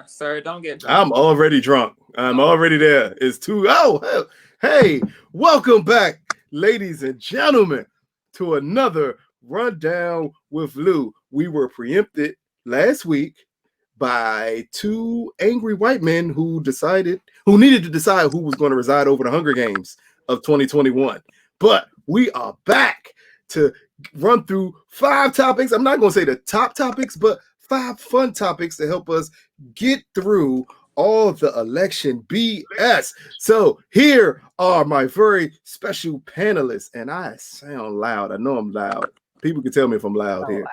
sir. Don't get drunk. I'm already drunk. I'm already there. It's too. Oh, hey, welcome back, ladies and gentlemen, to another Rundown with Lou. We were preempted last week by two angry white men who needed to decide who was going to reside over the Hunger Games of 2021. But we are back to run through 5 topics. I'm not going to say the top topics, but 5 fun topics to help us get through all the election BS. So here are my very special panelists, and I sound loud. I know I'm loud. People can tell me if I'm loud here.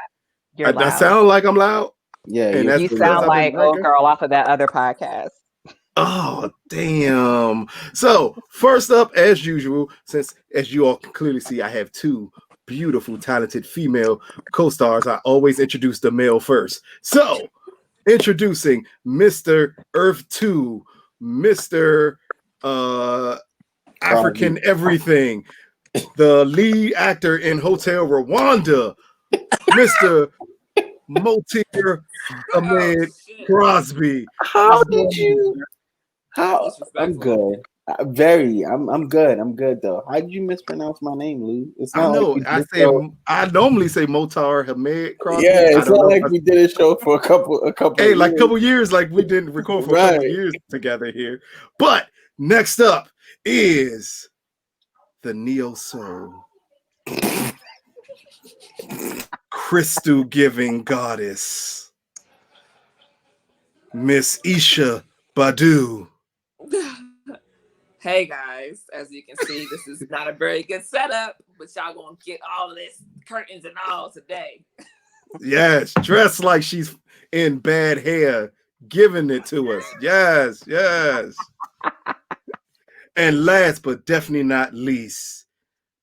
You're loud. I sound like I'm loud. Yeah, and you sound like old girl off of that other podcast. Oh, damn. So first up, as usual, since as you all can clearly see, I have 2 beautiful, talented female co-stars. I always introduce the male first. So introducing Mr. Earth 2, Mr. African Everything, the lead actor in Hotel Rwanda, Mr. Motir Ahmed Crosby. How did you? How? I'm good. I'm good. I'm good though. How did you mispronounce my name, Lou? It's not I normally say Motar Ahmed Crosby. Yeah, it's not like we did a show for a couple. Hey, years. like couple years, like we didn't record for a couple years together here. But next up is the Neo Soul, crystal giving goddess, Miss Isha Badu. Hey guys, as you can see, this is not a very good setup, but y'all gonna get all of this curtains and all today. Yes, dressed like she's in bad hair, giving it to us. Yes. And last but definitely not least,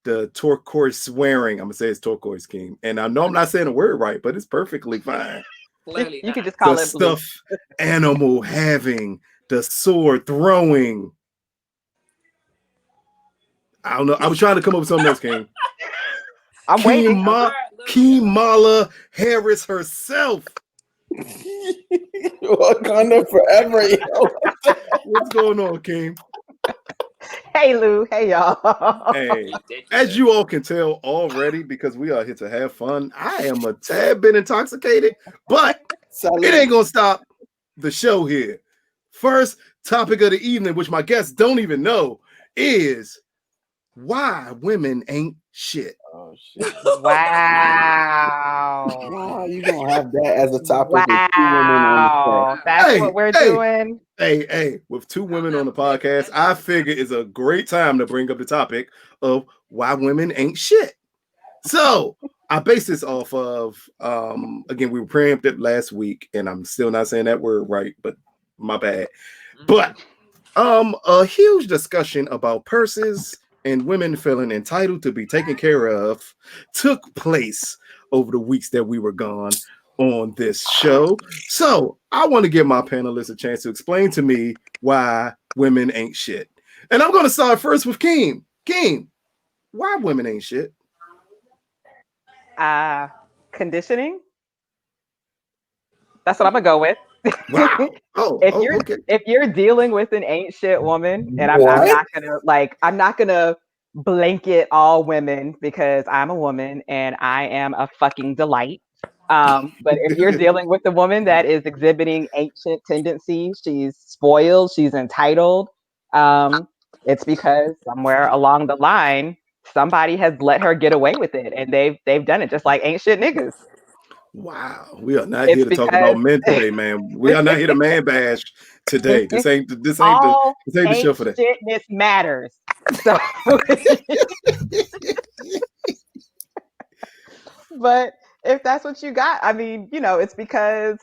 the turquoise wearing. I'm gonna say it's turquoise king, and I know I'm not saying a word right, but it's perfectly fine. Clearly, you could just call the it stuff animal having, the sword throwing. I don't know. I was trying to come up with something else, King. I'm waiting. Kamala Harris herself. Wakanda forever, yo. What's going on, King? Hey, Lou. Hey, y'all. Hey, as you all can tell already, because we are here to have fun, I am a tad bit intoxicated, but it ain't gonna stop the show here. First topic of the evening, which my guests don't even know, is why women ain't shit. Oh shit! Wow. You gonna have that as a topic? Wow, that's what we're doing. Hey, with 2 women on the podcast, I figure it's a great time to bring up the topic of why women ain't shit. So I base this off of again, we were preempted last week, and I'm still not saying that word right, but my bad. But a huge discussion about purses and women feeling entitled to be taken care of took place over the weeks that we were gone on this show. So I want to give my panelists a chance to explain to me why women ain't shit. And I'm going to start first with Keem. Keem, why women ain't shit? Conditioning. That's what I'm gonna go with. Wow. If you're dealing with an ain't shit woman, and I'm not gonna blanket all women because I'm a woman and I am a fucking delight. But if you're dealing with a woman that is exhibiting ancient tendencies, she's spoiled, she's entitled, it's because somewhere along the line somebody has let her get away with it, and they've done it just like ain't shit niggas. Wow, we are not here to talk about men today, man. We are not here to man bash today. This ain't the show for that. Shitness matters. So, but if that's what you got, I mean, it's because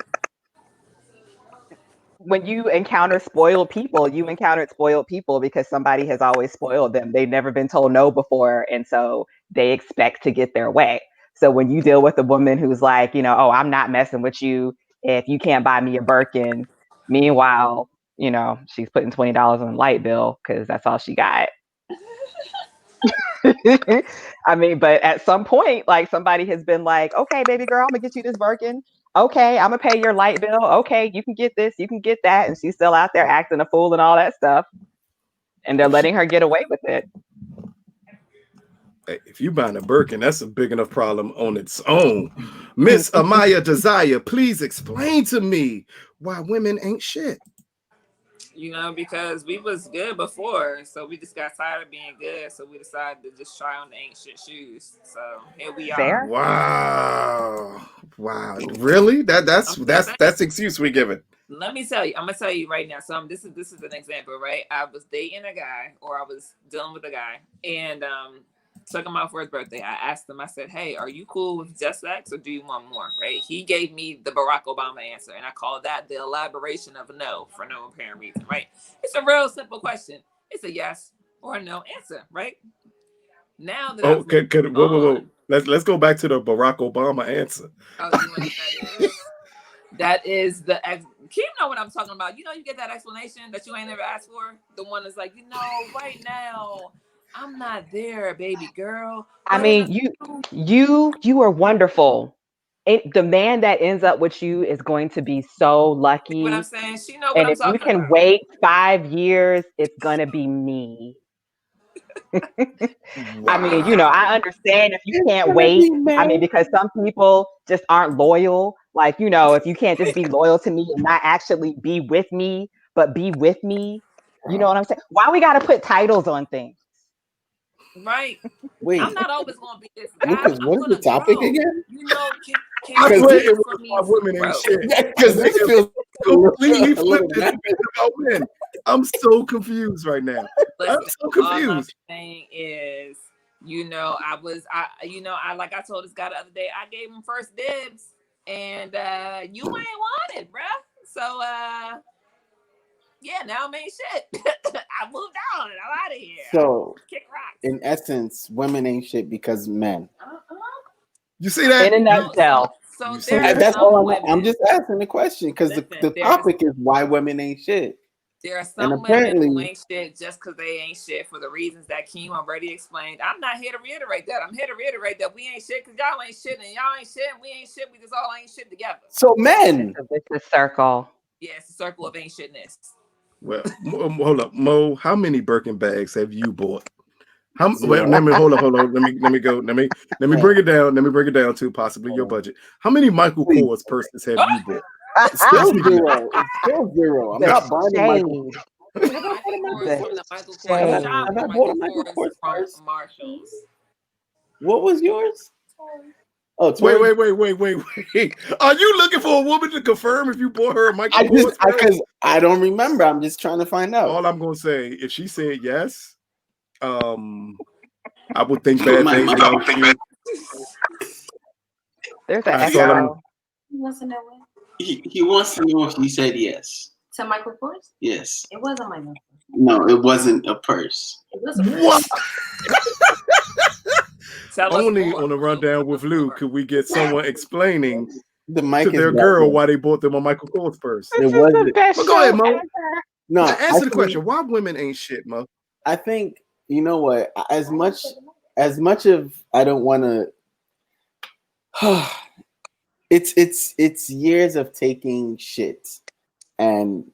when you encounter spoiled people, you encountered spoiled people because somebody has always spoiled them. They've never been told no before, and so they expect to get their way. So when you deal with a woman who's like, oh, I'm not messing with you if you can't buy me a Birkin. Meanwhile, she's putting $20 on the light bill because that's all she got. I mean, but at some point, like somebody has been like, okay, baby girl, I'm gonna get you this Birkin. okay, I'm gonna pay your light bill. Okay, you can get this, you can get that, and she's still out there acting a fool and all that stuff, and they're letting her get away with it. Hey, if you buying a Birkin, that's a big enough problem on its own. Miss Amaya Desire, please explain to me why women ain't shit. You know, because we was good before, so we just got tired of being good, so we decided to just try on the ain't shit shoes. So here we Fair. are. Wow, really? That's excuse we give it. Let me tell you, I'm gonna tell you right now. So this is an example, right? I was dating a guy, or I was dealing with a guy, and took him out for his birthday. I asked him, I said, hey, are you cool with just sex or do you want more? Right? He gave me the Barack Obama answer, and I call that the elaboration of no for no apparent reason, right? It's a real simple question. It's a yes or a no answer, right? Now that whoa. Let's go back to the Barack Obama answer. Oh, you know what that is? That is the you know what I'm talking about. You know, you get that explanation that you ain't never asked for. The one that's like, right now, I'm not there, baby girl. I mean, you are wonderful. The man that ends up with you is going to be so lucky. What I'm saying, she know what and I'm if you talking can about. wait 5 years, it's gonna be me. Wow. I mean, I understand if you can't wait. I mean, because some people just aren't loyal. Like, if you can't just be loyal to me and not actually be with me, but be with me. You know what I'm saying? Why we gotta put titles on things? Right. Wait, I'm not always gonna be this guy. Lucas, what is the topic again? I swear it was about women ain't shit. Because this feels completely flipped it about men. I'm so confused right now. Listen, I'm so confused. all I'm saying is, I like I told this guy the other day, I gave him first dibs, and you ain't want it, bruh. So yeah, now I'm ain't shit. I moved on. I'm out of here. So, kick rocks. In essence, women ain't shit because men. You see that? In a nutshell. So that's all I'm just asking the question because the topic is why women ain't shit. There are some women who ain't shit just because they ain't shit for the reasons that Keem already explained. I'm not here to reiterate that. I'm here to reiterate that we ain't shit because y'all ain't shit and y'all ain't shit and we ain't shit. We just all ain't shit together. So men. It's a circle. Yeah, it's a circle of ain't shitness. Well, hold up, Mo. How many Birkin bags have you bought? Hold on. Let me go. Let me bring it down. Let me bring it down to possibly your budget. How many Michael Kors purses have you bought? Still zero. It's still zero. I'm not buying Michael. Michael Kors from Marshalls. What was yours? Oh, wait. Are you looking for a woman to confirm if you bought her a Michael Kors? Because I don't remember. I'm just trying to find out. All I'm gonna say, if she said yes, I would think bad things about you. There's an echo. He wants to know what? He wants to know if you said yes. To Michael Kors? Yes. It wasn't Michael Kors. No, it wasn't a purse. It was a purse. What? Only on the rundown with Lou could we get someone explaining to their girl why they bought them a Michael Kors purse. This is the best go ahead, Mo. No, answer the question. Why women ain't shit, Mo? I think you know what. As much of I don't want to. It's years of taking shit, and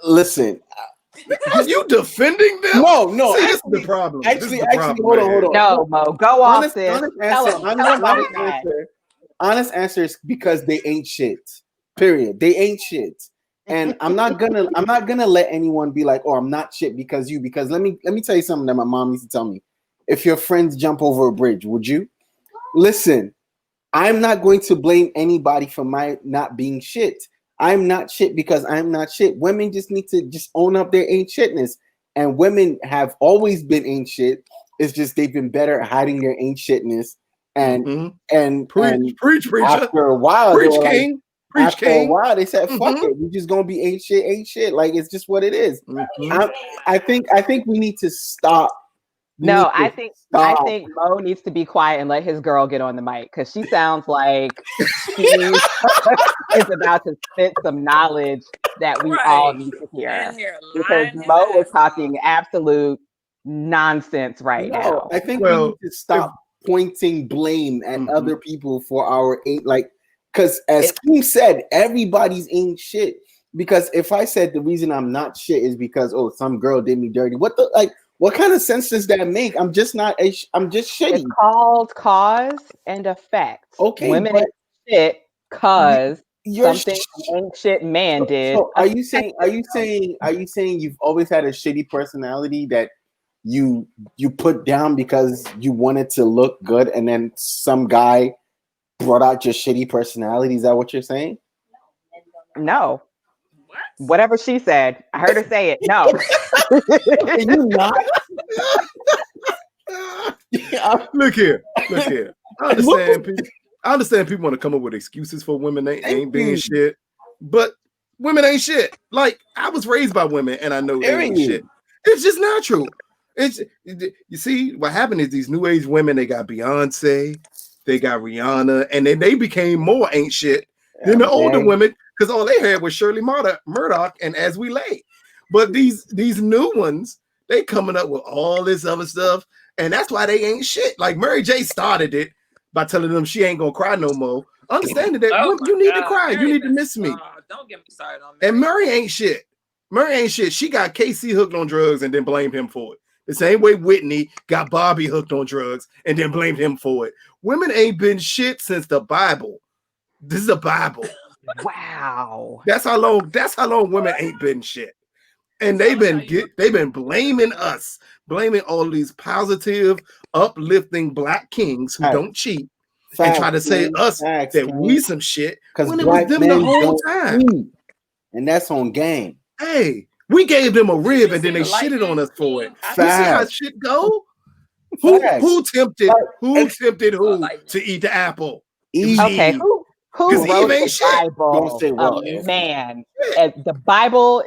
listen. Are you defending them? No. See, this is the problem. Actually, hold on. No, Mo, go off, sis. Honest answer is because they ain't shit. Period. They ain't shit. And I'm not gonna let anyone be like, oh, I'm not shit because let me tell you something that my mom used to tell me. If your friends jump over a bridge, would you? Listen, I'm not going to blame anybody for my not being shit. I'm not shit because I'm not shit. Women just need to just own up their ain't shitness. And women have always been ain't shit. It's just they've been better at hiding their ain't shitness. And preach, after a while, preach, king. After a while, they said, "Fuck it, we're just gonna be ain't shit." Like it's just what it is. I think we need to stop. I think Mo needs to be quiet and let his girl get on the mic because she sounds like she is about to spit some knowledge that we all need to hear. Because Mo is talking absolute nonsense now. I think we need to stop pointing blame at other people for our Because as Keem said, everybody's ain't shit. Because if I said the reason I'm not shit is because some girl did me dirty, what kind of sense does that make? I'm just not. I'm just shitty. It's called cause and effect. Okay, women ain't shit cause something an ain't shit man did. So are you saying you've always had a shitty personality that you put down because you wanted to look good, and then some guy brought out your shitty personality? Is that what you're saying? No. Whatever she said, I heard her say it. No. Can you not? Look here. I understand people want to come up with excuses for women they ain't being shit, but women ain't shit. Like, I was raised by women, and I know they ain't shit. It's just not true. You see, what happened is these new age women, they got Beyonce, they got Rihanna, and then they became more ain't shit than the older women, because all they had was Shirley Murdoch and As We Lay. But these new ones, they coming up with all this other stuff, and that's why they ain't shit. Like, Mary J started it by telling them she ain't gonna cry no more. Understanding that you need to cry, you need to miss me. Don't get me started on Mary. And Murray ain't shit. She got KC hooked on drugs and then blamed him for it. The same way Whitney got Bobby hooked on drugs and then blamed him for it. Women ain't been shit since the Bible. This is the Bible. Wow. That's how long women ain't been shit. And they've been blaming us, blaming all these positive, uplifting black kings who don't cheat and try to say that we some shit when it was them the whole time. And that's on game. Hey, we gave them a rib and then they shitted on us for it. You see how shit go? Who tempted who to eat the apple? Okay, who wrote the Bible? Don't say well. Man. The Bible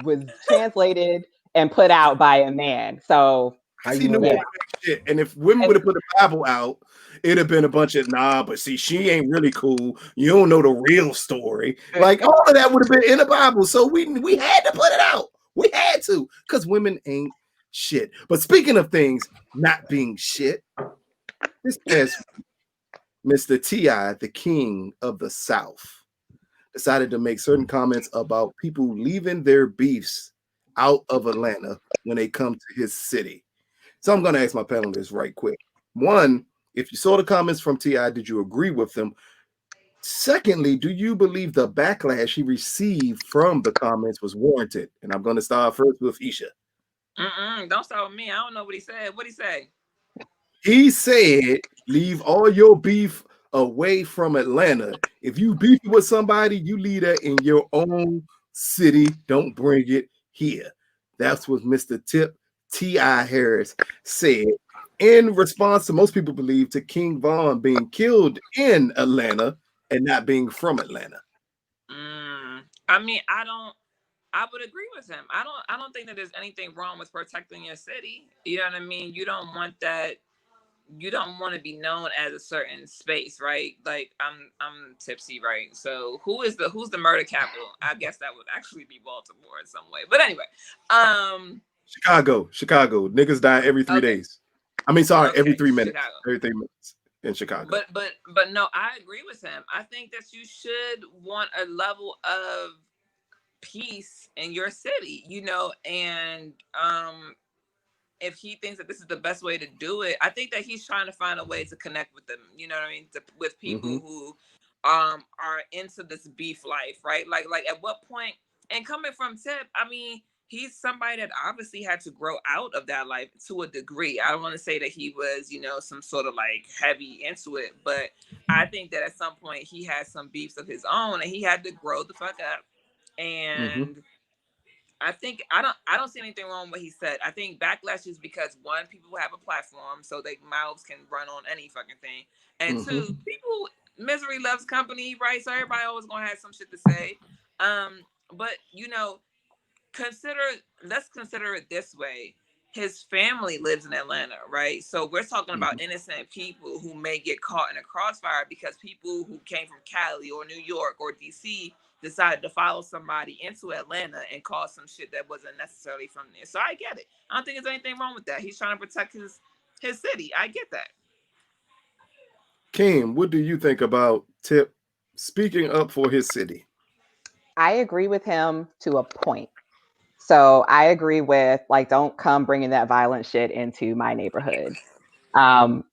was translated and put out by a man. So shit. And if women would have put the Bible out, it'd have been a bunch of but see, she ain't really cool. You don't know the real story. Like, all of that would have been in the Bible. So we had to put it out. We had to, because women ain't shit. But speaking of things not being shit, this past Mr. T.I., the king of the South, decided to make certain comments about people leaving their beefs out of Atlanta when they come to his city. So I'm going to ask my panelists right quick. One, if you saw the comments from T.I., did you agree with them? Secondly, do you believe the backlash he received from the comments was warranted? And I'm going to start first with Isha. Don't start with me. I don't know what he said. What'd he say? He said, leave all your beef away from Atlanta. If you beef with somebody, you leave that in your own city. Don't bring it here. That's what Mr. T.I. Harris said in response to most people believe to King Von being killed in Atlanta and not being from Atlanta. I mean, I would agree with him. I don't think that there's anything wrong with protecting your city. You know what I mean? You don't want that. You don't want to be known as a certain space, right? Like, I'm tipsy, right? So who's the murder capital? I guess that would actually be Baltimore in some way. But anyway, Chicago. Niggas die every 3 days. I mean, sorry, every 3 minutes. Chicago. Every 3 minutes in Chicago. But no, I agree with him. I think that you should want a level of peace in your city, you know, and if he thinks that this is the best way to do it, I think that he's trying to find a way to connect with them, you know what I mean, with people who are into this beef life, right? Like at what point, and coming from Tip, I mean, he's somebody that obviously had to grow out of that life to a degree. I don't want to say that he was, you know, some sort of like heavy into it, but I think that at some point he had some beefs of his own and he had to grow the fuck up. And I think I don't see anything wrong with what he said. I think backlash is because one, people have a platform, so their mouths can run on any fucking thing, and two, people, misery loves company, right? So everybody always gonna have some shit to say. But you know, let's consider it this way. His family lives in Atlanta, right? So we're talking about innocent people who may get caught in a crossfire because people who came from Cali or New York or DC decided to follow somebody into Atlanta and cause some shit that wasn't necessarily from there. So I get it. I don't think there's anything wrong with that. He's trying to protect his city. I get that. Kim, what do you think about Tip speaking up for his city. I agree with him to a point. So I agree with like, don't come bringing that violent shit into my neighborhood. Um,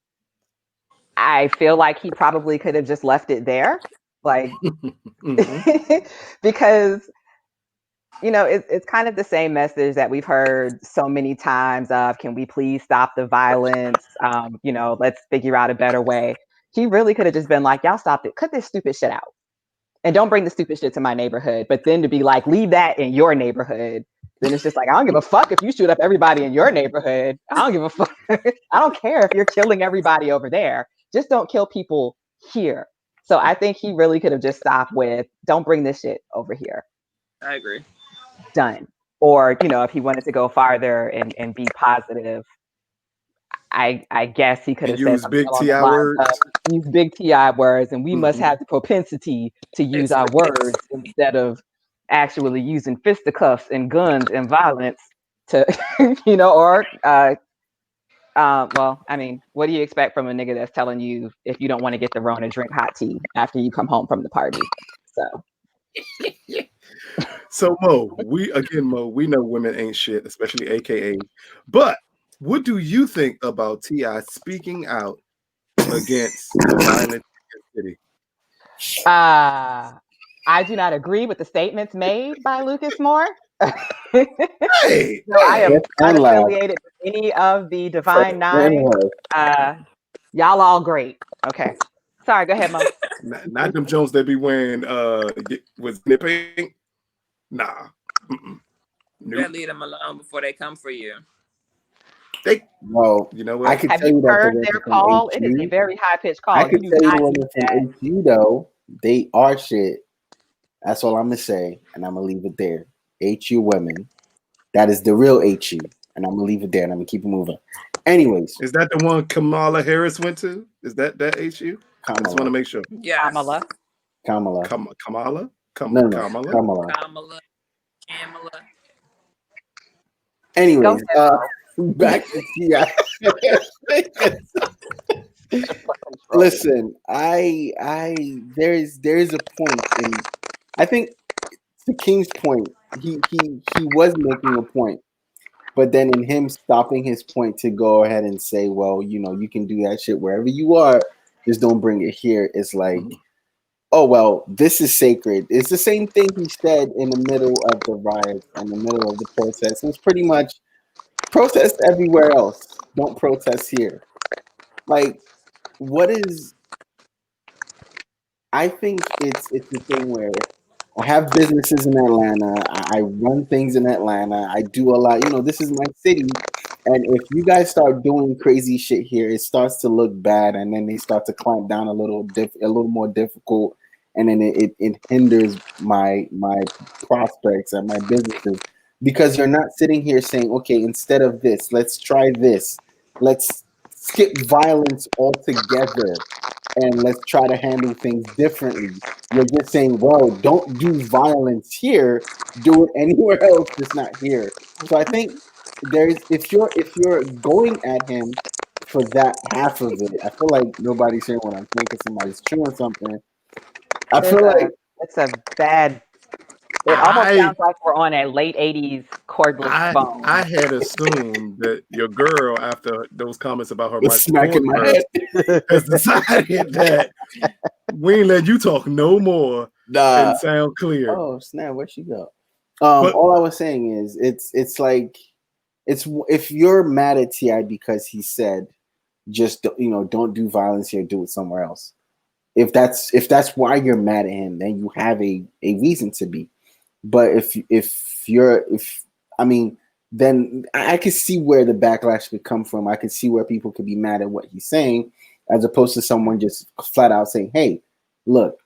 I feel like he probably could have just left it there, like because it's kind of the same message that we've heard so many times of, can we please stop the violence? Let's figure out a better way. He really could have just been like, y'all stop it, cut this stupid shit out. And don't bring the stupid shit to my neighborhood. But then to be like, leave that in your neighborhood. Then it's just like, I don't give a fuck if you shoot up everybody in your neighborhood. I don't give a fuck. I don't care if you're killing everybody over there. Just don't kill people here. So I think he really could have just stopped with, don't bring this shit over here. I agree. Done. Or, if he wanted to go farther and be positive, I guess he could have said use something big along TI the lines words. of, use big TI words, and we must have the propensity to use our words instead of actually using fisticuffs and guns and violence to, well, I mean, what do you expect from a nigga that's telling you if you don't want to get the Rona, drink hot tea after you come home from the party? So Mo, we know women ain't shit, especially AKA. But what do you think about T.I. speaking out against the violence in the city? I do not agree with the statements made by Lucas Moore. Hey, I am unaffiliated with any of the Divine Nine. Y'all all great. Okay. Sorry, go ahead, Mo. Not them Jones that be wearing with nipping. Nah. You better leave them alone before they come for you. Well, you know what? I can Have tell you you that heard their call? It is a very high pitched call. I can tell you the women from HU though, they are shit. That's all I'm gonna say, and I'm gonna leave it there. HU women, that is the real HU, and I'm gonna leave it there, and I'm gonna keep it moving. Anyways, is that the one Kamala Harris went to? Is that HU? Kamala. I just want to make sure. Yes. Kamala. Kamala. No. Kamala. Anyways, back to T.I. Listen, there's a point, and I think to King's point, he was making a point, but then in him stopping his point to go ahead and say, well, you can do that shit wherever you are, just don't bring it here. It's like, oh well, this is sacred. It's the same thing he said in the middle of the riots and the middle of the protest. It's pretty much protest everywhere else. Don't protest here. Like, what is? I think it's the thing where I have businesses in Atlanta. I run things in Atlanta. I do a lot. This is my city. And if you guys start doing crazy shit here, it starts to look bad, and then they start to clamp down a little more difficult, and then it hinders my prospects and my businesses, because you're not sitting here saying, okay, instead of this, let's try this. Let's skip violence altogether, and let's try to handle things differently. You're just saying, well, don't do violence here, do it anywhere else, just not here. So I think if you're going at him for that half of it, I feel like nobody's hearing what I'm saying because somebody's chewing something. I feel like it's a bad. It almost sounds like we're on a late 80s cordless phone. I had assumed that your girl, after those comments about her smacking my head, has decided that we ain't let you talk no more and sound clear. Oh snap! Where'd she go? All I was saying is, it's like, if you're mad at T.I. because he said, just don't do violence here, do it somewhere else. If that's why you're mad at him, then you have a reason to be. But then I could see where the backlash could come from. I could see where people could be mad at what he's saying, as opposed to someone just flat out saying, hey, look,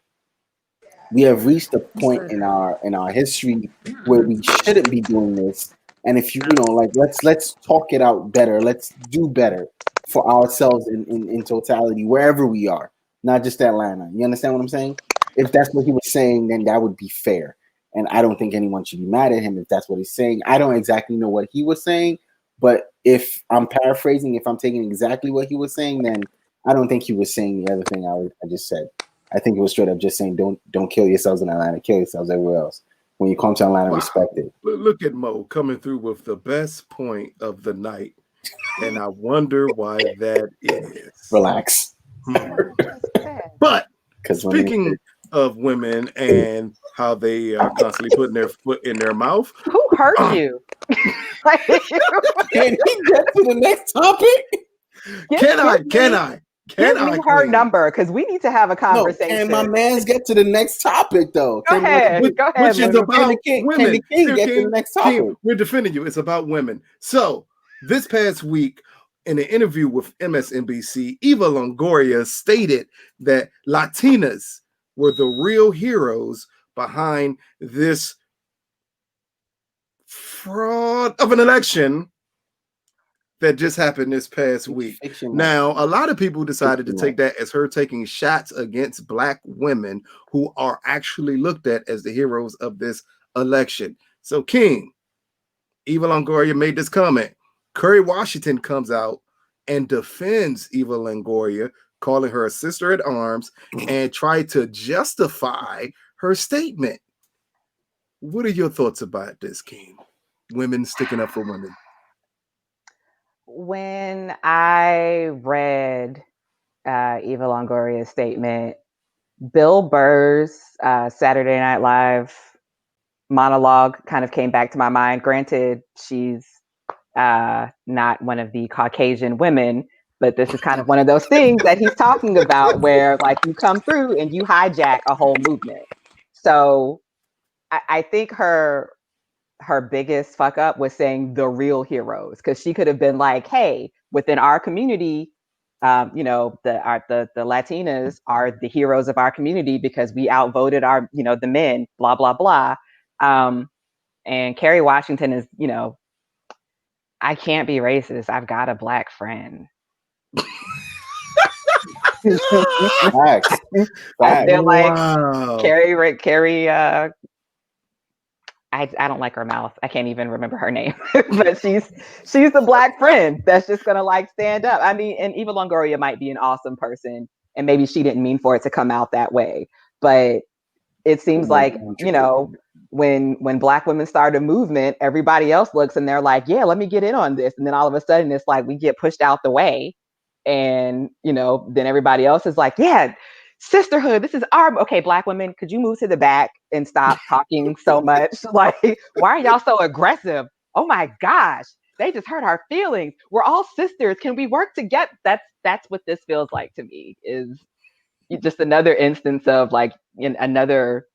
we have reached a point in our history where we shouldn't be doing this. And if let's talk it out better. Let's do better for ourselves in totality, wherever we are, not just Atlanta. You understand what I'm saying? If that's what he was saying, then that would be fair. And I don't think anyone should be mad at him if that's what he's saying. I don't exactly know what he was saying, but if I'm paraphrasing, if I'm taking exactly what he was saying, then I don't think he was saying the other thing I just said. I think it was straight up just saying, don't kill yourselves in Atlanta, kill yourselves everywhere else. When you come to Atlanta, respect it. Look at Mo coming through with the best point of the night, and I wonder why that is. Relax. But speaking of women and how they are constantly putting their foot in their mouth, who hurt you? Can he get to the next topic? Can I? Give me her number because we need to have a conversation. No, can my man's get to the next topic though? Go ahead. Which is about women. Can the king get to the next topic? King, we're defending you. It's about women. So this past week, in an interview with MSNBC, Eva Longoria stated that Latinas were the real heroes behind this fraud of an election that just happened this past week. Now, a lot of people decided to take that as her taking shots against Black women who are actually looked at as the heroes of this election. So, King, Eva Longoria made this comment. Kerry Washington comes out and defends Eva Longoria, calling her a sister at arms, and tried to justify her statement. What are your thoughts about this, King? Women sticking up for women. When I read Eva Longoria's statement, Bill Burr's Saturday Night Live monologue kind of came back to my mind. Granted, she's not one of the Caucasian women, but this is kind of one of those things that he's talking about where like you come through and you hijack a whole movement. So I think her biggest fuck up was saying the real heroes, because she could have been like, hey, within our community, the Latinas are the heroes of our community because we outvoted our, the men, blah, blah, blah. And Kerry Washington is, I can't be racist. I've got a Black friend. Facts. I feel like Kerry, I don't like her mouth. I can't even remember her name, but she's the Black friend that's just gonna like stand up. I mean, and Eva Longoria might be an awesome person, and maybe she didn't mean for it to come out that way, but it seems like when Black women start a movement, everybody else looks and they're like, yeah, let me get in on this, and then all of a sudden it's like we get pushed out the way, and then everybody else is like, yeah, sisterhood, this is our okay. Black women, could you move to the back and stop talking so much? Like, why are y'all so aggressive? Oh my gosh, they just hurt our feelings. We're all sisters. Can we work together? That's what this feels like to me. Is just another instance of like another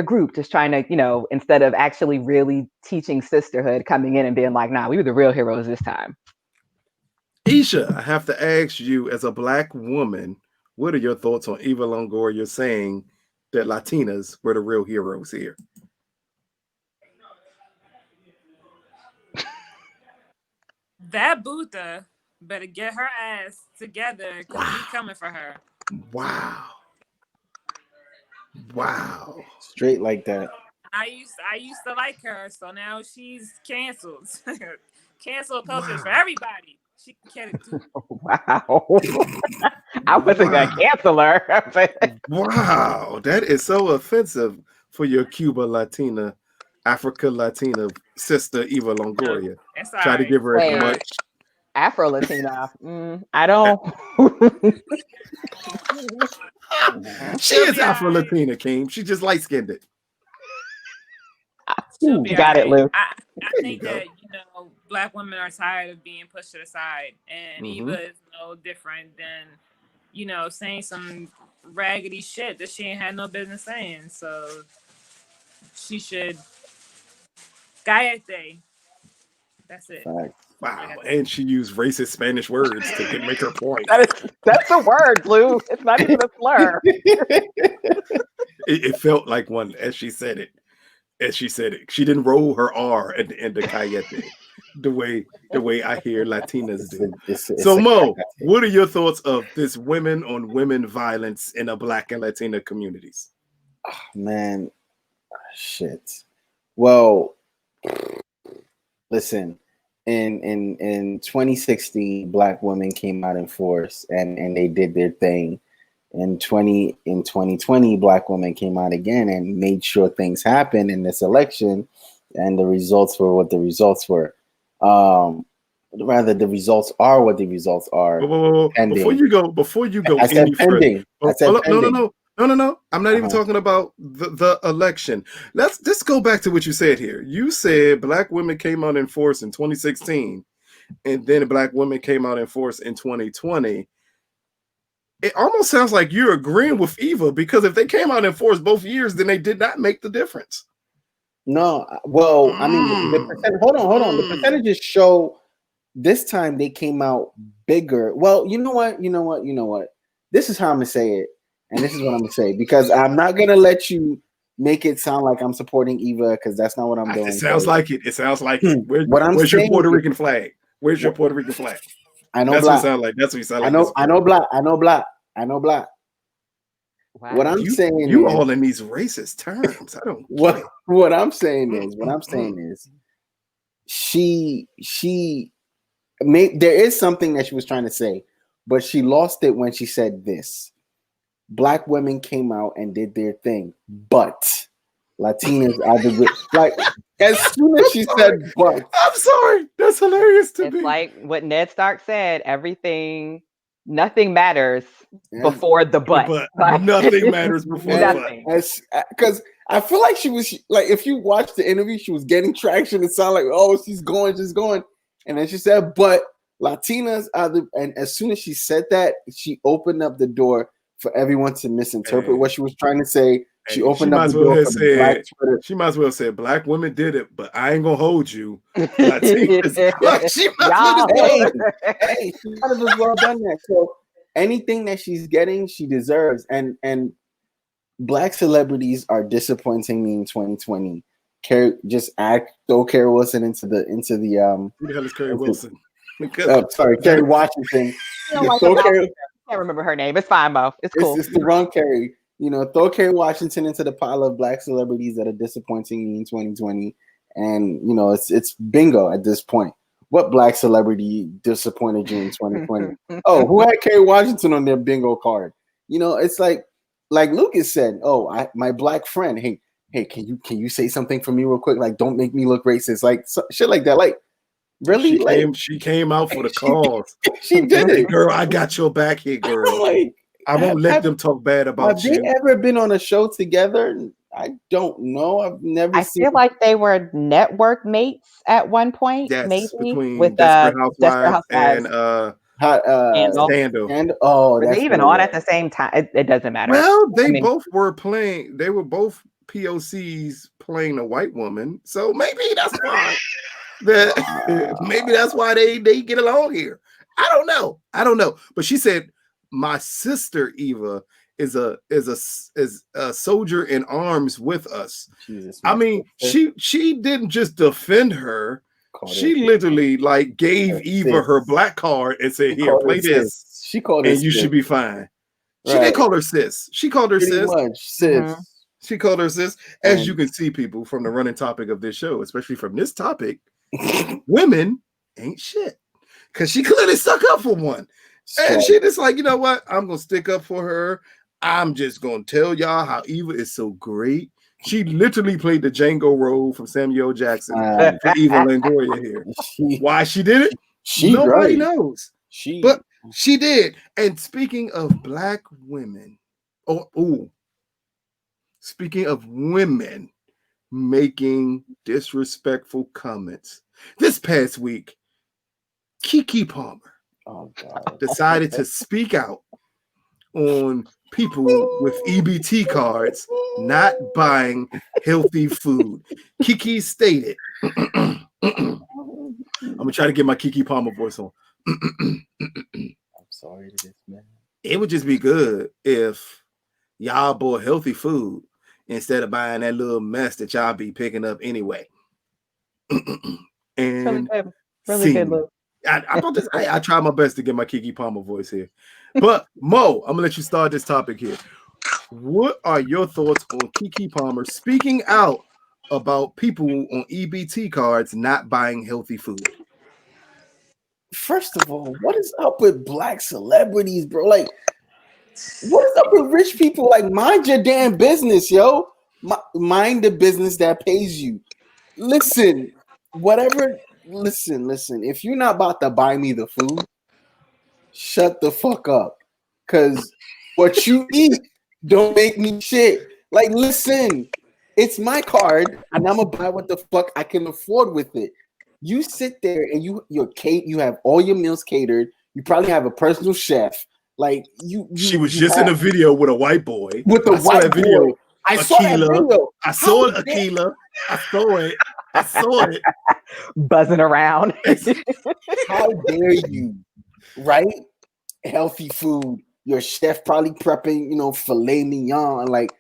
group just trying to, instead of actually really teaching sisterhood, coming in and being like, nah, we were the real heroes this time. Isha, I have to ask you, as a Black woman, what are your thoughts on Eva Longoria saying that Latinas were the real heroes here? That Buddha better get her ass together because we coming for her. Wow. Straight like that. I used to like her, so now she's canceled. Cancel culture for everybody. She can get it too. Wow. I wasn't gonna cancel her. Wow, that is so offensive for your Africa Latina sister Eva Longoria. Try to give her as much. Afro Latina. I don't. She is Afro Latina, King. She just light skinned it. Got it, Lou. I think that Black women are tired of being pushed to the side, and Eva is no different than saying some raggedy shit that she ain't had no business saying. So she should cállate. That's it. Wow, and she used racist Spanish words to make her point. That's a word, Lou. It's not even a slur. It felt like one as she said it. She didn't roll her R at the end of cállate the way I hear Latinas do. So Mo, what are your thoughts of this women on women violence in the Black and Latina communities? Oh, man, shit. Well, listen, in 2016, Black women came out in force and they did their thing in 2020, black women came out again and made sure things happened in this election, and the results were what the results were. Rather, the results are what the results are. Whoa. Before you go I said any pending. further. I said pending. No. I'm not even talking about the election. Let's just go back to what you said here. You said black women came out in force in 2016, and then black women came out in force in 2020. It almost sounds like you're agreeing with Eva, because if they came out in force both years, then they did not make the difference. No, well, I mean, the percent. Hold on. The percentages show this time they came out bigger. Well, you know what? This is how I'm gonna say it, and this is what I'm gonna say, because I'm not gonna let you make it sound like I'm supporting Eva, because that's not what I'm doing. It sounds like it. It sounds like it. Where's your Puerto Rican flag? Where's your Puerto Rican flag? I know that's black. What it sound like. That's what you sound like. I know black. Wow. What I'm saying you is, all in these racist terms. I don't. What I'm saying is, she there is something that she was trying to say, but she lost it when she said this. Black women came out and did their thing, but Latinas are the good. Like, as soon as she said but. I'm sorry. That's hilarious to me. It's like what Ned Stark said, nothing matters before the but. Nothing matters before the but. Because I feel like she was, like, if you watch the interview, she was getting traction. It sounded like, oh, she's going. And then she said, but Latinas are the, and as soon as she said that, she opened up the door for everyone to misinterpret what she was trying to say. She opened up the door for the black Twitter. She might as well say black women did it, but I ain't gonna hold you. Latinas, she might hey, she might have as well done that. So anything that she's getting, she deserves. And black celebrities are disappointing me in 2020. Throw Kerry Wilson into the who the hell is Kerry Wilson? Kerry Washington. I can't remember her name. It's fine, Mo. It's cool. It's the wrong Kerry. Throw Kerry Washington into the pile of black celebrities that are disappointing me in 2020, and it's bingo at this point. What black celebrity disappointed you in 2020? Oh, who had Kerry Washington on their bingo card? It's like Lucas said. Oh, my black friend. Hey, can you say something for me real quick? Like, don't make me look racist. Like shit like that. Like, really? She came out for the cause. She did it, girl. I got your back here, girl. Like, I won't let them talk bad about you. Have they ever been on a show together? I don't know. I've never seen. I feel like they were network mates at one point. Yes, maybe between with Desperate Housewives and Scandal. And were they even on at the same time? It doesn't matter. Well, they both were playing. They were both POCs playing a white woman, so maybe that's why. Maybe that's why they get along here. I don't know. But she said, my sister Eva is a soldier in arms with us. Jesus, I mean, she didn't just defend her. She literally gave Eva her black card and said, "Here, play this." She called her and you should be fine. She did call her sis. She called her sis. Sis. She called her sis. As you can see, people, from the running topic of this show, especially from this topic, women ain't shit. Because she clearly stuck up for one. And she just like, you know what? I'm going to stick up for her. I'm just going to tell y'all how Eva is so great. She literally played the Django role from Samuel Jackson for Eva Longoria here. Why she did it? Nobody knows. But she did. And speaking of black women, speaking of women making disrespectful comments, this past week, Keke Palmer decided to speak out on people with EBT cards not buying healthy food. Keke stated, I'm gonna try to get my Keke Palmer voice on. I'm sorry to this man. It would just be good if y'all bought healthy food instead of buying that little mess that y'all be picking up anyway. And really good look. I try my best to get my Keke Palmer voice here. But Mo, I'm gonna let you start this topic here. What are your thoughts on Keke Palmer speaking out about people on EBT cards not buying healthy food? First of all, what is up with black celebrities, bro? Like, What is up with rich people? Like, mind your damn business, yo. Mind the business that pays you. Listen, whatever. Listen. If you're not about to buy me the food, shut the fuck up. Cause what you eat don't make me shit. Like, listen, it's my card, and I'm gonna buy what the fuck I can afford with it. You sit there and you have all your meals catered. You probably have a personal chef. Like she was just in a video with a white boy. With the white boy. I saw that video. I saw it, Akila. I saw it. Buzzing around. How dare you? Right? Healthy food. Your chef probably prepping, filet mignon, like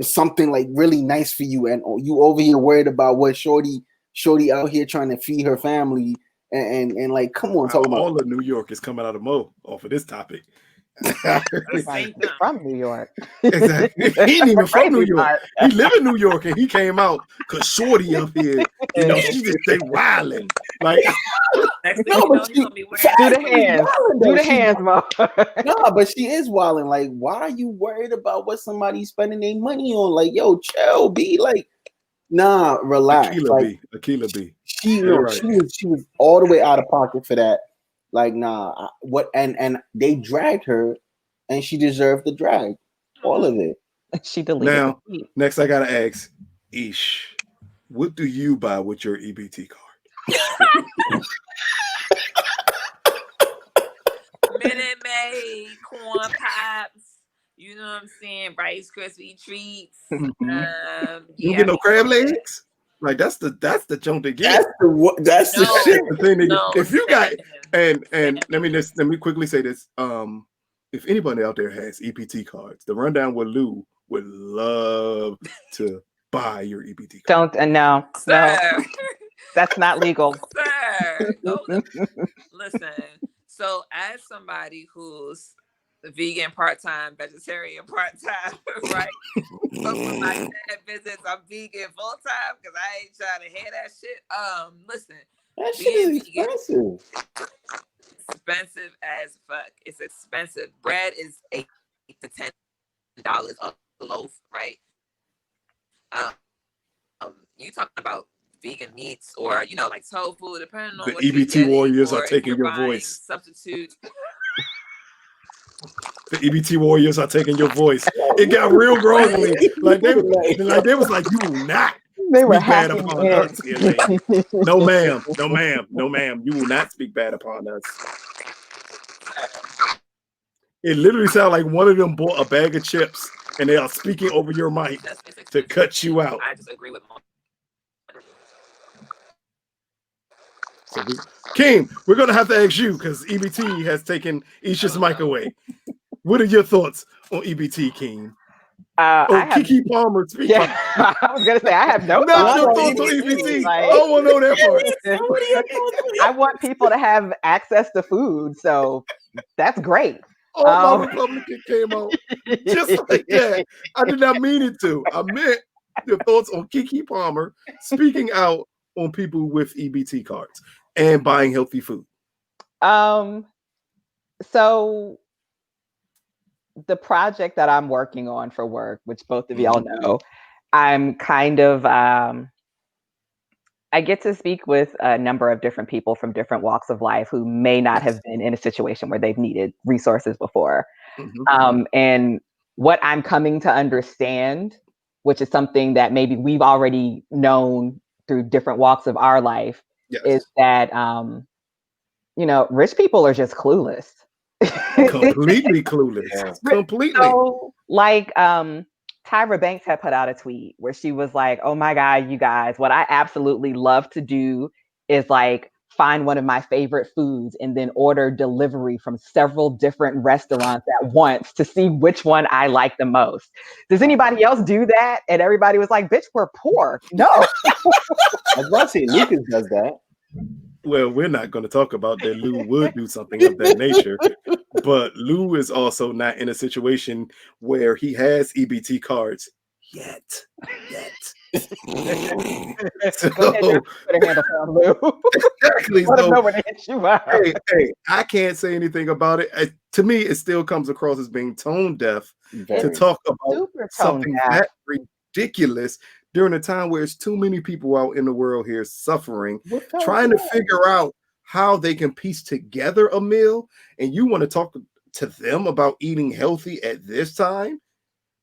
something like really nice for you, and you over here worried about what shorty out here trying to feed her family, and like, come on, talk about all of New York is coming out of Mo off of this topic. From New York. Exactly. He ain't even from New York. He live in New York, and he came out because shorty up here, she just stay wilding. Like, no, but do the hands, Mo. No, but she is wilding. Like, why are you worried about what somebody's spending their money on? Like, yo, chill, be like, nah, relax. Akila B. She was all the way out of pocket for that. Like, nah, and they dragged her, and she deserved the drag, all of it. She deleted. Now, next I gotta ask, Ish, what do you buy with your EBT card? Minute Maid, corn pops. You know what I'm saying? Rice Krispie treats. You get no crab legs? Like, that's the junk to get. That's the shit. The thing to get. If you got and let me quickly say this. If anybody out there has EBT cards, the Rundown with Lou would love to buy your EBT card. No, that's not legal. Sir, listen. So, as somebody who's vegan part-time, vegetarian part-time, right? So somebody that visits, I'm vegan full-time because I ain't trying to hear that shit. Listen, that shit is expensive. Expensive as fuck. It's expensive. Bread is $8 to $10 a loaf, right? You talking about vegan meats or like tofu, depending on the what EBT warriors are taking your voice. Substitute. The EBT warriors are taking your voice. It got real grovelly. Like they was like, you will not. They were bad upon us. No, ma'am. You will not speak bad upon us. It literally sounded like one of them bought a bag of chips and they are speaking over your mic to cut you out. I just agree with Mom. So King, we're gonna have to ask you because EBT has taken Isha's mic away. What are your thoughts on EBT, King? Keke Palmer. Yeah, I was gonna say I have no thoughts on EBT. Like, I don't want to know that part. I want people to have access to food, so that's great. Oh, my Republican came out just like that. I did not mean it to. I meant your thoughts on Keke Palmer speaking out on people with EBT cards and buying healthy food. So the project that I'm working on for work, which both of y'all know, I'm kind of I get to speak with a number of different people from different walks of life who may not have been in a situation where they've needed resources before. And what I'm coming to understand, which is something that maybe we've already known through different walks of our life, is that, rich people are just clueless. Completely clueless. Yeah. Completely. So, like, Tyra Banks had put out a tweet where she was like, oh my God, you guys, what I absolutely love to do is like find one of my favorite foods and then order delivery from several different restaurants at once to see which one I like the most. Does anybody else do that? And everybody was like, bitch, we're poor. No. I was about to say Lucas does that. Well, we're not going to talk about that. Lou would do something of that nature, but Lou is also not in a situation where he has EBT cards yet. So, exactly. So, hey, I can't say anything about it. to me, it still comes across as being tone deaf to Very. talk about Super tone something deaf. that ridiculous during a time where it's too many people out in the world here suffering, trying to figure out how they can piece together a meal, and you want to talk to them about eating healthy at this time?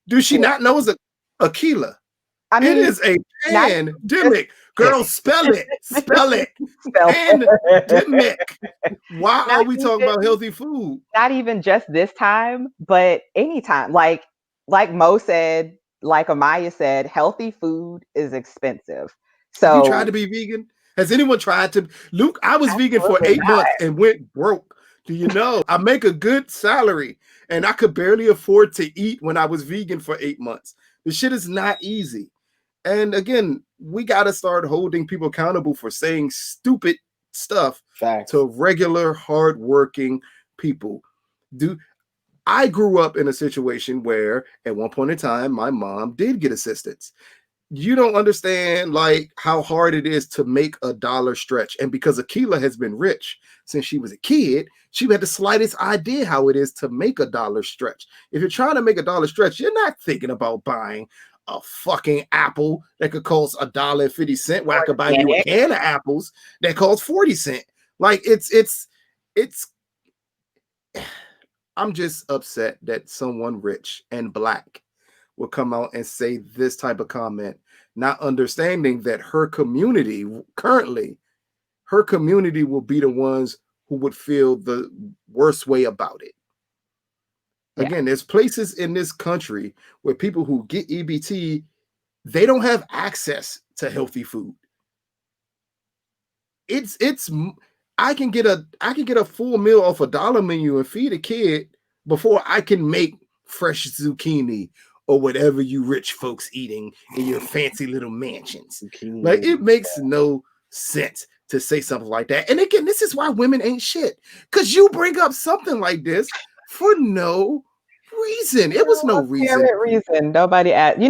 Does she not know it's a Aquila? I mean, it is a pandemic. Girl, spell it. Spell it. Pandemic. Why are we talking about healthy food? Not even just this time, but anytime. Like Mo said, like Amaya said, healthy food is expensive. So have you tried to be vegan? Has anyone tried to? Luke, I was vegan for 8 months and went broke. Do you know? I make a good salary and I could barely afford to eat when I was vegan for 8 months. The shit is not easy. And again, we got to start holding people accountable for saying stupid stuff to regular, hardworking people. I grew up in a situation where at one point in time, my mom did get assistance. You don't understand like how hard it is to make a dollar stretch. And because Aquila has been rich since she was a kid, she had the slightest idea how it is to make a dollar stretch. If you're trying to make a dollar stretch, you're not thinking about buying a fucking apple that could cost $1.50 where I could buy you a can of apples that cost 40 cents. Like it's I'm just upset that someone rich and black will come out and say this type of comment, not understanding that her community will be the ones who would feel the worst way about it. Yeah. Again, there's places in this country where people who get EBT, they don't have access to healthy food. I can get a full meal off $1 menu and feed a kid before I can make fresh zucchini or whatever you rich folks eating in your fancy little mansions. Zucchini. Like it makes no sense to say something like that. And again, this is why women ain't shit. Because you bring up something like this for no reason. It was no reason. Nobody asked.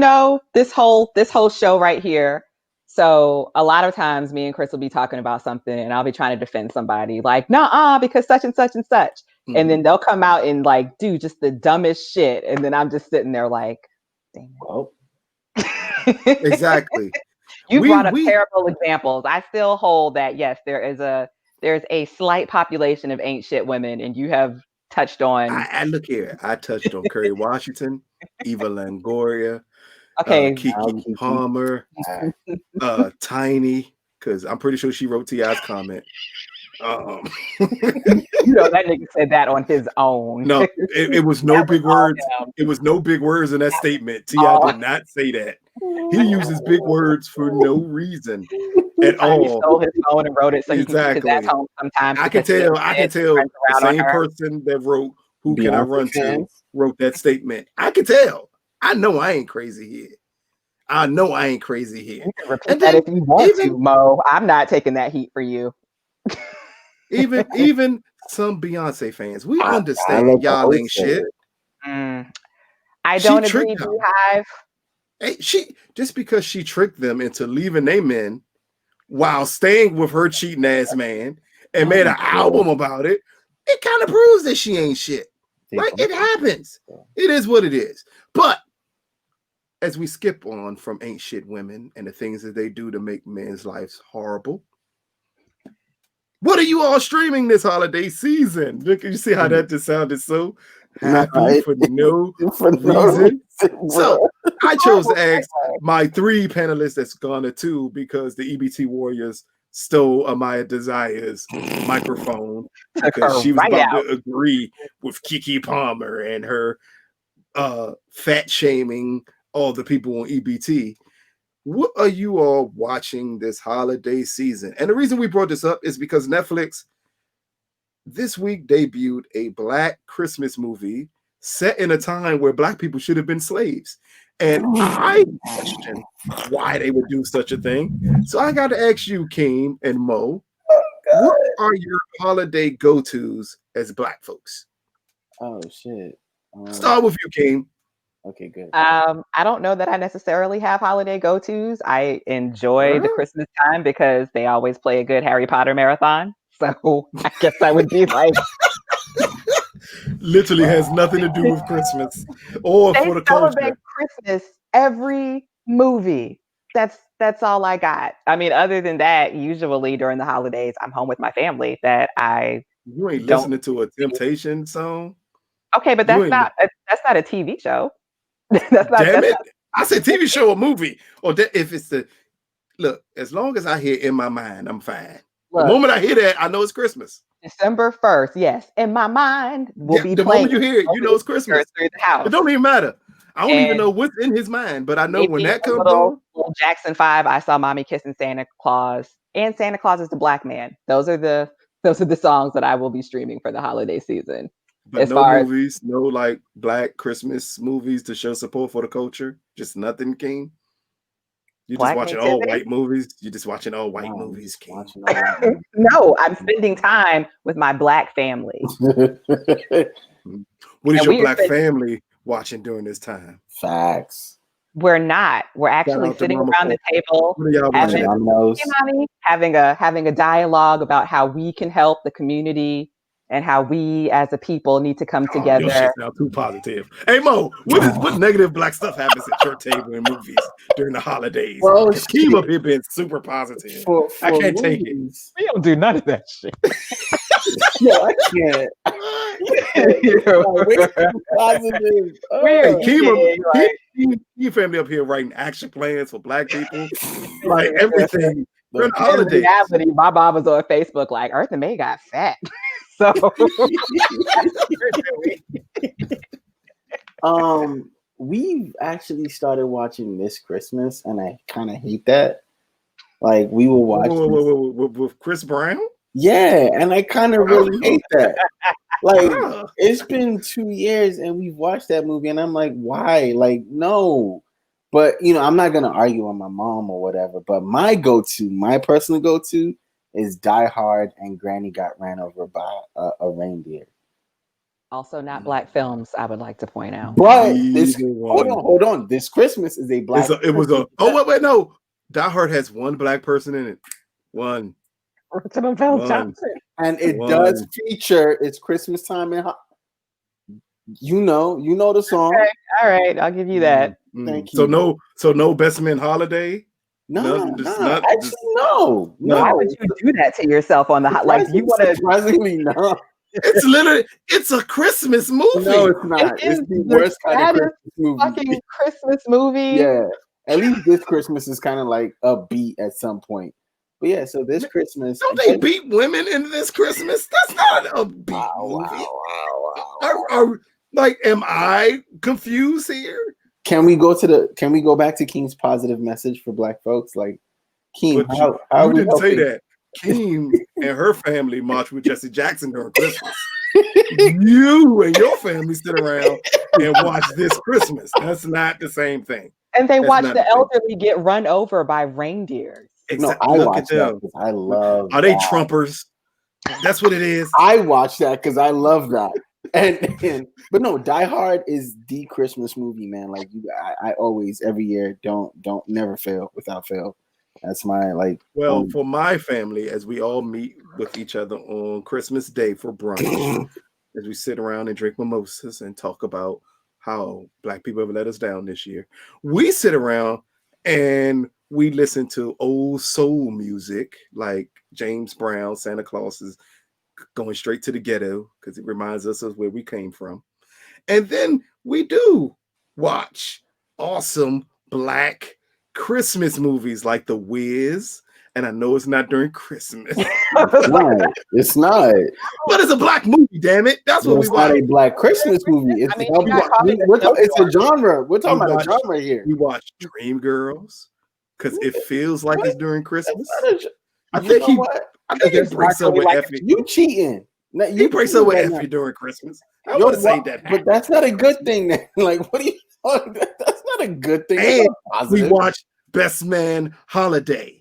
This whole show right here. So a lot of times me and Chris will be talking about something and I'll be trying to defend somebody like, nah, because such and such and such. Mm-hmm. And then they'll come out and like do just the dumbest shit. And then I'm just sitting there like, damn. Well, exactly. You brought up terrible examples. I still hold that, yes, there's a slight population of ain't shit women, and you have touched on. I look here. I touched on Kerry Washington, Eva Longoria, Keke Palmer, Tiny, because I'm pretty sure she wrote T.I.'s comment. That nigga said that on his own. No, it was no big words. It was no big words in that statement. T.I. did not say that. He uses big words for no reason at all. He stole his phone and wrote it so you can get his home sometimes. I can tell the same person that wrote "Who Can I Run To" wrote that statement. I can tell. I know I ain't crazy here. You can repeat that if you want to, Mo. I'm not taking that heat for you. even some Beyonce fans, we understand y'all ain't shit. I don't agree, Beehive. Hey, just because she tricked them into leaving their men while staying with her cheating ass man and made an album about it, it kind of proves that she ain't shit. Like it happens. It is what it is. But as we skip on from ain't shit women and the things that they do to make men's lives horrible, what are you all streaming this holiday season? Look, you see how that just sounded so happy for no reason. So I chose to ask my 3 panelists that's gone to 2 because the EBT Warriors stole Amaya Desire's microphone because she was about to agree with Keke Palmer and her fat shaming all the people on EBT. What are you all watching this holiday season? And the reason we brought this up is because Netflix this week debuted a Black Christmas movie set in a time where Black people should have been slaves. And I question why they would do such a thing. So I got to ask you, Keem and Mo, what are your holiday go-tos as Black folks? Oh, shit. Start with you, Keem. Okay, good. I don't know that I necessarily have holiday go-tos. I enjoy the Christmas time because they always play a good Harry Potter marathon. So I guess I would be like, literally has nothing to do with Christmas or They for the celebrate culture. Christmas every movie. That's all I got. I mean, other than that, usually during the holidays, I'm home with my family. That I You ain't don't. listening to a Temptation song. Okay, but You that's ain't. not a TV show. That's not. Damn That's it! I said TV show or movie, or if it's the look. As long as I hear in my mind, I'm fine. The Look, moment I hear that, I know it's Christmas. December 1st. Yes, in my mind, will Yeah, be the playing moment you hear it, you know it's Christmas. through the house. It don't even matter. I don't even And know what's in his mind, but I know when maybe that a comes little on. Jackson 5. I saw Mommy Kissing Santa Claus, and Santa Claus is the Black Man. Those are the songs that I will be streaming for the holiday season. But As no far as movies, no like Black Christmas movies to show support for the culture. Just nothing, King. You just Black watching all nativity? white movies. You just watching all white movies, King. No, I'm spending time with my Black family. What is your Black family watching during this time? Facts. We're not. We're actually sitting around the table, having a dialogue about how we can help the community and how we as a people need to come together. Your shit sound too positive. Hey Mo, what negative Black stuff happens at your table in movies during the holidays? Well, Keem up here being super positive. I can't take it. We don't do none of that shit. No, I can't. Positive. Your family up here writing action plans for Black people, like everything. In reality, my mom was on Facebook like Eartha May got fat. So we've actually started watching This Christmas, and I kind of hate that. Like we will watch with Chris Brown. Yeah, and I kind of really hate that. Like it's been 2 years, and we've watched that movie, and I'm like, why? Like, no. But I'm not gonna argue with my mom or whatever. But my personal go-to, is Die Hard and Granny Got Ran Over by a Reindeer. Also, not Black films. I would like to point out. But hold on. This Christmas is a Black. No. Die Hard has one Black person in it. One. Johnson. And it does feature It's Christmas Time in you know the song. Okay. All right, I'll give you that. Thank you. So no Best Man Holiday. No. No. Why would you do that to yourself on the like? You want to surprisingly no. It's a Christmas movie. No, it's not. It's the worst kind of Christmas movie. Fucking Christmas movie. Yeah. At least this Christmas is kind of like upbeat at some point. But yeah, so this Christmas. Don't they beat women in this Christmas? That's not an upbeat movie. Wow. Am I confused here? Can we go back to King's positive message for Black folks? Like, King, how you didn't say that. King and her family marched with Jesse Jackson during Christmas. You and your family sit around and watch This Christmas. That's not the same thing. And they watch the elderly get run over by reindeers. Exactly. No, I watch that because I love. Are they Trumpers? That's what it is. I watch that because I love that. But no, Die Hard is the Christmas movie, man. Like I always every year don't never fail without fail. That's my for my family, as we all meet with each other on Christmas Day for brunch, as we sit around and drink mimosas and talk about how Black people have let us down this year, we sit around and we listen to old soul music like James Brown, Santa Claus is going straight to the ghetto because it reminds us of where we came from. And then we do watch awesome Black Christmas movies like The Wiz. And I know it's not during Christmas. It's not. But it's a Black movie, damn it. That's what we watch. It's not a Black Christmas movie. It's a genre. We're talking about a genre here. We watch Dreamgirls because it feels like it's during Christmas. I think he breaks up with Effie. You cheating. He breaks up with Effie during Christmas. I want to say that. But that's not a good thing then. Like, what are you talking about? That's not a good thing. And we watch Best Man Holiday.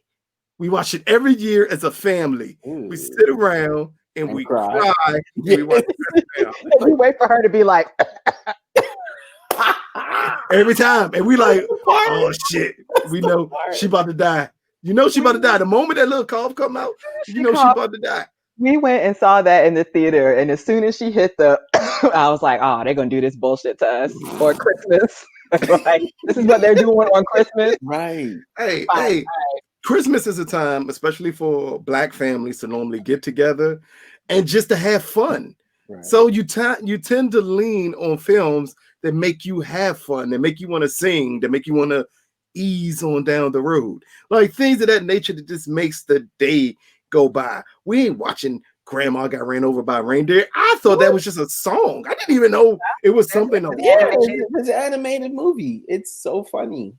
We watch it every year as a family. Ooh. We sit around and we cry. We watch we wait for her to be like every time. And we like, oh shit. We know she about to die. You know she about to die. The moment that little cough come out, you know she about to die. We went and saw that in the theater, and as soon as she hit the, I was like, "Oh, they're gonna do this bullshit to us or Christmas." Like, this is what they're doing on Christmas, right? Hey, Christmas is a time, especially for Black families, to normally get together and just to have fun. Right. So you tend to lean on films that make you have fun, that make you want to sing, that make you want to ease on down the road, like things of that nature that just makes the day go by. We ain't watching Grandma Got Ran Over by a Reindeer. I thought that was just a song. I didn't even know it was something. It's an animated movie. It's so funny.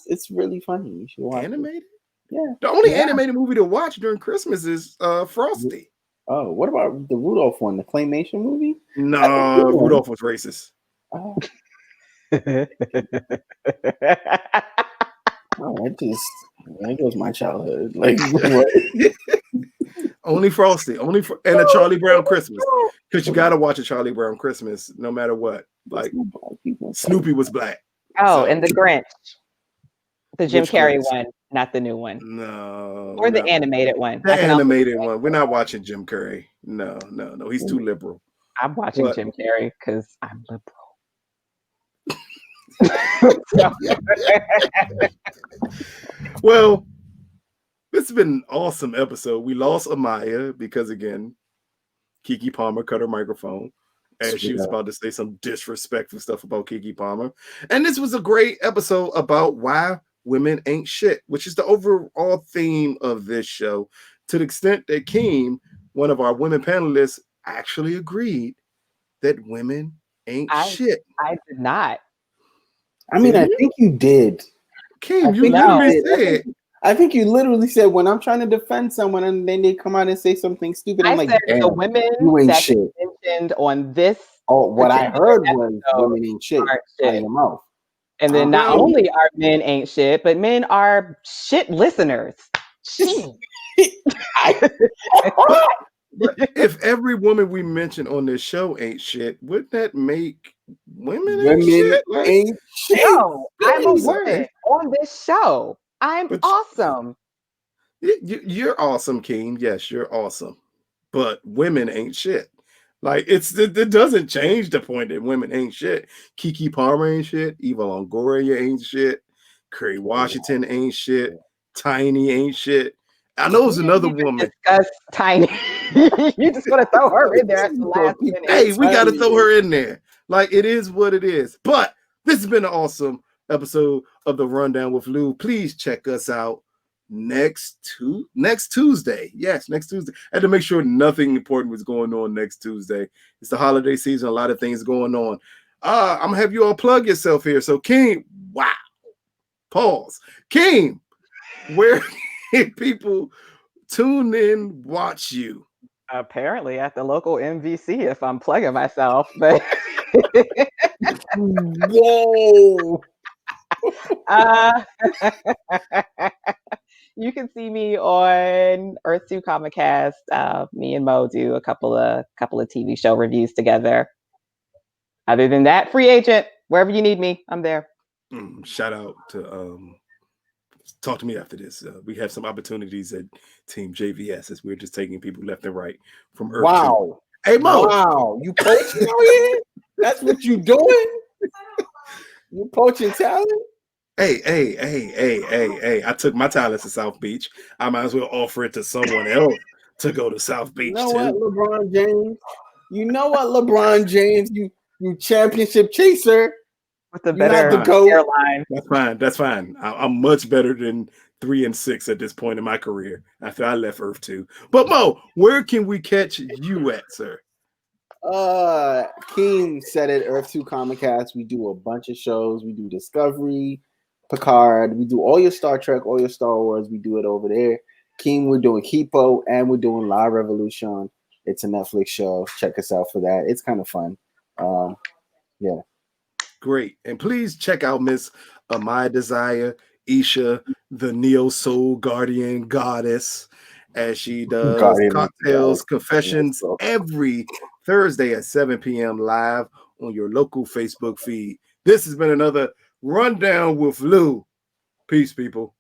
It's really funny. You should watch animated. Yeah. The only animated movie to watch during Christmas is Frosty. Oh, what about the Rudolph one, the claymation movie? No, Rudolph was racist. Oh. There goes my childhood. Like what? Only Frosty, and a Charlie Brown Christmas, because you gotta watch a Charlie Brown Christmas no matter what. Like Snoopy was black. Oh, and the Grinch, the Jim Carrey one, not the new one. No, or the animated one. The animated one. We're not watching Jim Carrey. No. He's too liberal. I'm watching Jim Carrey because I'm liberal. Well, this has been an awesome episode. We lost Amaya because, again, Keke Palmer cut her microphone and she was about to say some disrespectful stuff about Keke Palmer. And this was a great episode about why women ain't shit, which is the overall theme of this show, to the extent that Keem, one of our women panelists, actually agreed that women ain't shit. I did not. I mean, I think you did. Keem, you literally said. I think you literally said, when I'm trying to defend someone and then they come out and say something stupid, I'm like, damn, the women that you mentioned on this. Oh, what I heard was women ain't shit out of your mouth. And then not only are men ain't shit, but men are shit listeners. If every woman we mention on this show ain't shit, wouldn't that make women ain't shit? Ain't shit. No, I'm a woman on this show. I'm awesome. You're awesome, Keem. Yes, you're awesome. But women ain't shit. Like it doesn't change the point that women ain't shit. Keke Palmer ain't shit. Eva Longoria ain't shit. Kerry Washington ain't shit. Tiny ain't shit. I know it's another woman. Discuss Tiny. You just want to throw her in there at the last minute. Hey, we got to throw her in there. Like, it is what it is. But this has been an awesome episode of the Rundown with Lou. Please check us out next Tuesday. Yes, next Tuesday. I had to make sure nothing important was going on next Tuesday. It's the holiday season. A lot of things going on. I'm going to have you all plug yourself here. So, Keem, wow. Pause. Keem, where can people tune in, watch you? Apparently at the local MVC if I'm plugging myself. But whoa. You can see me on Earth 2 Comicast. Me and Mo do a couple of TV show reviews together. Other than that, free agent. Wherever you need me, I'm there. Shout out to talk to me after this. We have some opportunities at Team JVS as we're just taking people left and right from Earth. Wow. 2. Hey Mo. Wow. You poaching out here? That's what you doing? You poaching talent? Hey. I took my talents to South Beach. I might as well offer it to someone else to go to South Beach. You know what, LeBron James? You know what, LeBron James? You championship chaser. With the better airline. That's fine. I'm much better than 3-6 at this point in my career after I left Earth 2. But Mo, where can we catch you at, sir? Keem said it, Earth 2 Comicast. We do a bunch of shows. We do Discovery, Picard. We do all your Star Trek, all your Star Wars. We do it over there. Keem, we're doing Kipo and we're doing La Revolution. It's a Netflix show. Check us out for that. It's kind of fun. Yeah. Great. And please check out Miss My Desire, Isha, the Neo Soul Guardian Goddess, as she does Cocktails Confessions every Thursday at 7 p.m. live on your local Facebook feed. This has been another Rundown with Lou. Peace, people.